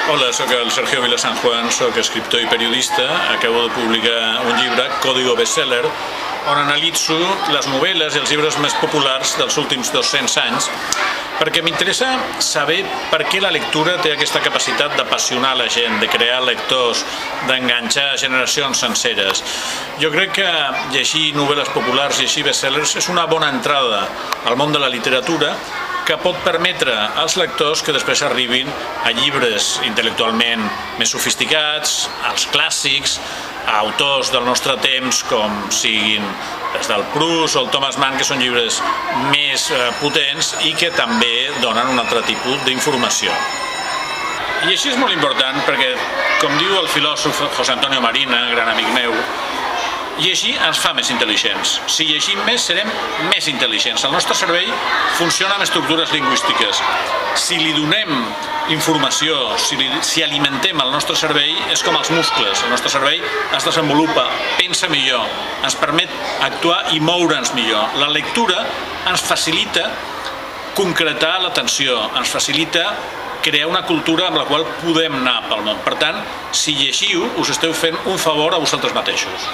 Hola, sóc el Sergio Vilasanjuan, sóc escriptor i periodista. Acabo de publicar un llibre, Código Bestseller, on analitzo les novel·les i els llibres més populars dels últims 200 anys, perquè m'interessa saber per què la lectura té aquesta capacitat d'apassionar la gent, de crear lectors, d'enganxar generacions senceres. Jo crec que llegir novel·les populars, llegir bestsellers, és una bona entrada al món de la literatura que pot permetre als lectors que després arribin a llibres intel·lectualment més sofisticats, als clàssics, a autors del nostre temps com siguin des del Proust o el Thomas Mann, que són llibres més potents i que també donen un altre tipus d'informació. I així és molt important perquè, com diu el filòsof José Antonio Marina, gran amic meu, llegir ens fa més intel·ligents. Si llegim més, serem més intel·ligents. El nostre cervell funciona amb estructures lingüístiques. Si li donem informació, si alimentem el nostre cervell, és com els muscles. El nostre cervell es desenvolupa, pensa millor, ens permet actuar i moure'ns millor. La lectura ens facilita concretar l'atenció, ens facilita crear una cultura amb la qual podem anar pel món. Per tant, si llegiu, us esteu fent un favor a vosaltres mateixos.